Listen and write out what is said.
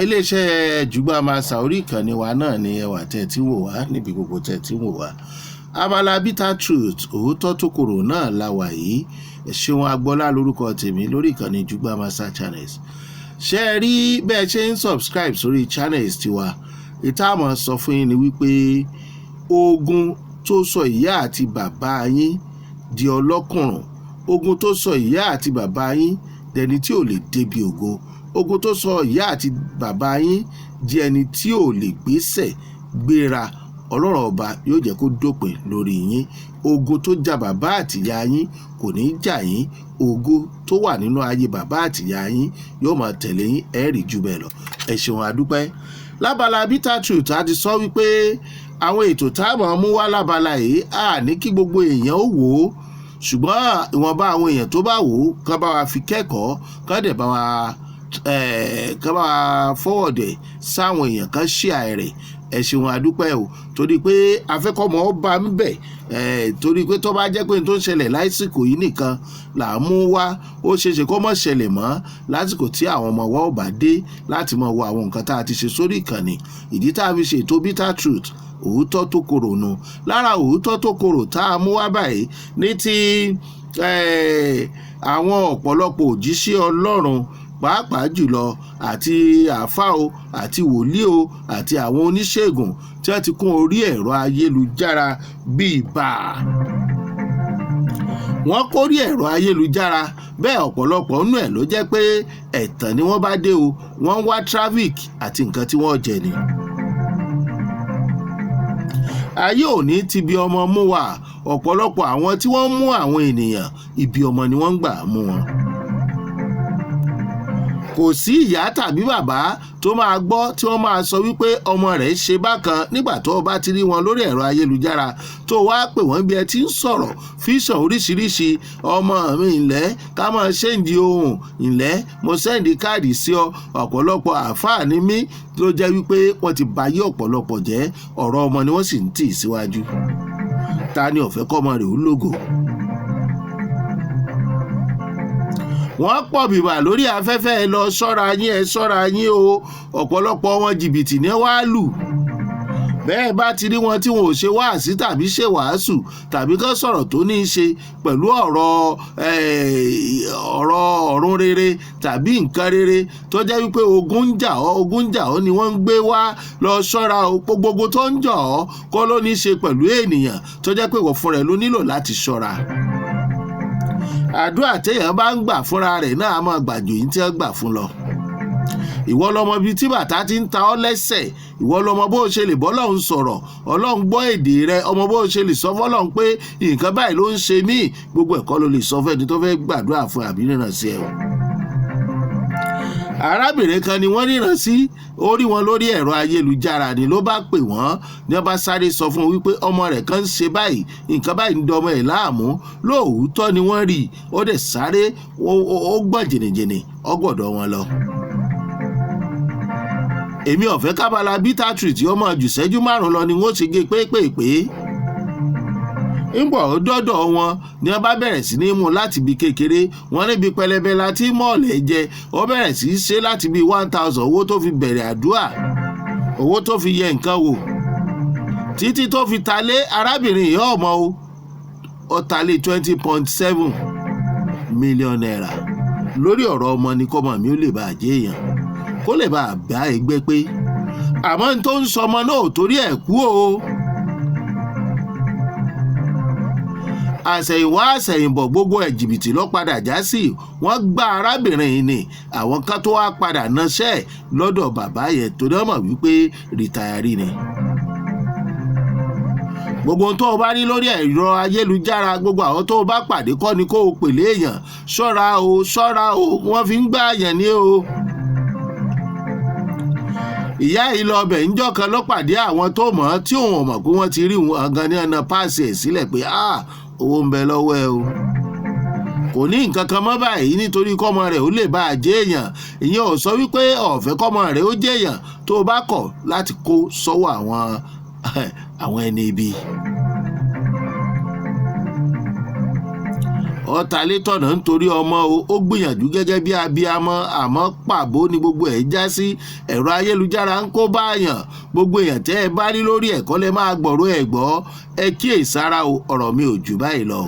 iléeṣẹ́ Jùgbà Màsà orí ìkànnì wa náà ni ẹwà tẹ́ tí wò wá níbi gbogbo tẹ́ tí wò wá. Abala bitter truth òótọ́ tó korò náà la wà yìí. Ṣeun Agbọ́lá lórúkọ tèmi lórí ìkànnì Jùgbà Màsà channels. Ṣé ẹ rí bẹ́ẹ̀ ṣe ń subscribe sórí channels tiwa? Ìtààmọ̀ sọ fún yín ni wípé ogun tó sọ ìyá àti bàbá yín di ọlọ́kùnrùn, ogun tó sọ ìyá àti bàbá yín dẹni tí ò lè débi ògo, ogun tó sọ ìyá àti bàbá yín di ẹni tí ò lè gbésẹ̀ gbéra, Ọlọ́run ọba yóò jẹ́ kó dópin lórí yín. Ogun tó jà bàbá àtìyá yín kò ní jà yín. Ògo tó wà nínú ayé bàbá àtìyá yín yóò máa tẹ̀lé yín, ẹ rí jù bẹ́ẹ̀ lọ. Ẹ ṣeun àdúpẹ́. Lábala bitter truth a ti sọ wípé àwọn ètò táwọn mú wá lábala yìí à ní kí gbogbo èèyàn ó wò ó, ṣùgbọ́n ìwọ̀nba àwọn èèyàn tó bá wò ó kán bá wa fi kẹ́kọ̀ọ́, kán dẹ̀ bá wa fọwọ́dẹ̀ sáwọn èèyàn kan share rẹ̀. Ẹ ṣeun àdúpẹ́ o, torí pé afẹ́kọ́mọ́ ọba ń bẹ̀, torí pé tó bá jẹ́ pé tó ń ṣẹlẹ̀ lásìkò yìí nìkan là ń mú wá, ó ṣeéṣe kó má ṣẹlẹ̀ mọ́ lásìkò tí àwọn ọmọ wa ò bá dé láti máa wo àwọn nǹkan tá a ti ṣe sórí ìkànnì. Ìdí tá a fi ṣe ètò bitter truth òótọ́ tó korò nù. Lára òótọ́ tó korò tá a mú wá báyìí ní ti àwọn ọ̀pọ̀lọpọ̀ òjíṣẹ́ Ọlọ́run, pàápàá jùlọ àti àáfàá o àti wòlíì o àti àwọn oníṣègùn tí wọ́n ti kún orí ẹ̀rọ ayélujára bíi bá wọ́n kórí ẹ̀rọ ayélujára bẹ́ẹ̀ ọ̀pọ̀lọpọ̀ nínú ẹ̀ ló jẹ́ pé ẹ̀tàn ni wọ́n bá dé o, wọ́n ń wá traffic àti nǹkan tí wọ́n jẹ ni. Ayé òní ti bi ọmọ mú wa, ọ̀pọ̀lọpọ̀ àwọn tí wọ́n mú àwọn ènìyàn ibi ọmọ ni wọ́n ń gbà mú wọn. Kò sí ìyá tàbí bàbá tó máa gbọ́ tí wọ́n máa sọ wípé ọmọ rẹ̀ ṣe bákan nígbà tó bá ti rí wọn lórí ẹ̀rọ ayélujára tó wá pè wọ́n bí ẹ ti ń sọ̀rọ̀ fíṣàn oríṣiríṣi. Ọmọ mi ńlẹ́ ká máa ṣéǹdì ohun ńlẹ́ mo sẹ́ǹdì káàdì sí ọ. Ọ̀pọ̀lọpọ̀ àáfàá ni mí ló jẹ́ wípé wọ́n ti bayé ọ̀pọ̀lọpọ̀ jẹ́, ọ̀rọ̀ ọmọ ni wọ́n sì ń tì síwájú. Ta ni ó fẹ́ kọ́mọ rẹ̀ ó lógo? Wọ́n pọ̀ bìbà lórí afẹ́fẹ́, ẹ lọ ṣọ́ra yín, ẹ ṣọ́ra yín o. Ọ̀pọ̀lọpọ̀ wọn jìbìtì ní wàá lù. Bẹ́ẹ̀ bá ti rí wọn tí wọn ò ṣe wáàsí tàbí ṣe wàásù tàbí kán sọ̀rọ̀ tó ní í ṣe pẹ̀lú ọ̀run rere tàbí nǹkan rere tó jẹ́ wípé ogun ń jà ọ́ ni wọ́n ń gbé wá. Lọ ṣọ́ra o. Gbogbo tó ń jà ọ́ kọ́ ló ní í ṣe pẹ̀lú ènìyàn tó jẹ́ pé wọ́n fúnra ẹ̀ ló nílò láti ṣọ́ra. Àdúrà téèyàn bá ń gbà fúnra rẹ̀ náà á máa gbàjò yìí tí wọ́n gbà fún lọ. Ìwọ lọmọ bíi tí bàtà ti ń ta ọ́ lẹ́sẹ̀, ìwọ lọmọ bó ṣe lè bọ́ Ọlọ́run sọ̀rọ̀, Ọlọ́run gbọ́ èdè rẹ, ọmọ bó ṣe lè sọ fọ́lọ́run pé nǹkan báyìí ló ń ṣe mí. Gbogbo ẹ̀kọ́ ló lè sọ fẹ́ni tó fẹ́ gbàdúrà fún àbí ríran sí ẹ o. Arábìnrin kan ni wọ́n ríran sí, ó rí wọn lórí ẹ̀rọ ayélujára ni ló bá pè wọ́n ní wọ́n bá sáré sọ fún un wípé ọmọ rẹ̀ kan ń ṣe báyìí, nǹkan báyìí ń dọmọ ẹ̀ láàmú. Lóòótọ́ ni wọ́n rí, ó dẹ̀ sáré, ó gbọ̀n jìnnìjìnnì ọgbọ̀dọ̀ wọn lọ. Èmi ọ̀fẹ́ kábàlà bitter truth yóò máa jù ṣẹ́jú 5 lọ ni wọ́n ti gé pépèpé. Ńgbọ̀ ó dọ́dọ̀ wọn ni wọ́n bá bẹ̀rẹ̀ sí ní mú láti ibi kékeré, wọ́n níbi pẹlẹbẹ láti mọ́ọ̀lẹ́ jẹ. Ó bẹ̀rẹ̀ sí í ṣe láti bí 1000 owó tó fi bẹ̀rẹ̀ àdúrà, owó tó fi yẹ nǹkan wò títí tó fi talé arábìnrin yìí ọmọ o. Ó talé 20.7 million naira lórí ọ̀rọ̀ ọmọ ni kọ́mọ mi ó lè bá jẹ́ èèyàn, kó lè bá bá ẹgbẹ́ pé. Àmọ́ n tó ń sọ ọmọ náà torí ẹ̀ kú o. Àṣẹ̀yìnwá àṣẹ̀yìnbọ̀ gbogbo ẹ̀ jìbìtì ló padà já sí. Wọ́n gba arábìnrin yìí ni àwọn kan tó wá padà náṣẹ́ lọ́dọ̀ bàbá yẹn tó dán mọ̀ wípé rìtáyárì ni. Gbogbo ohun tó o bá rí lórí ẹ̀rọ ayélujára, gbogbo àwọn tó o bá pàdé kọ́ ni kó o pèlè èèyàn. Ṣọ́ra o, ṣọ́ra o, wọ́n fi ń gbá àyàn ní o. Ìyá yìí lọ bẹ̀ ńjọ́ kan ló pàdé àwọn tó mọ̀ ọ́ tí òun mọ̀ pé wọ́n ti rí wọn gan ní ọ̀nà páàsì ẹ̀ sílẹ̀ pé owó ń bẹ lọ́wọ́ ẹ o. Kò ní nǹkan kan mọ́ báyìí nítorí kọ́mọ rẹ̀ ó lè bá a jẹ́ èèyàn. Ìyẹn ò sọ wípé ọ̀fẹ́ kọ́mọ rẹ̀ ó jẹ́ èèyàn tó o bá kọ̀ láti kó sọ́wọ́ àwọn ẹni ibi. ọ̀tàlétọ̀nà nítorí ọmọ ó gbìyànjú gẹ́gẹ́ bí abiyamọ àmọ́ pàbó ni gbogbo ẹ̀ já sí. ẹ̀rọ ayélujára ń kó báyàn, gbogbo èèyàn tẹ́ ẹ bá rí lórí ẹ̀kọ́ lẹ máa gbọ̀rọ̀ ẹ̀ gbọ́. ẹ kíyèsára o, ọ̀rọ̀ mi ò jù báyìí lọ.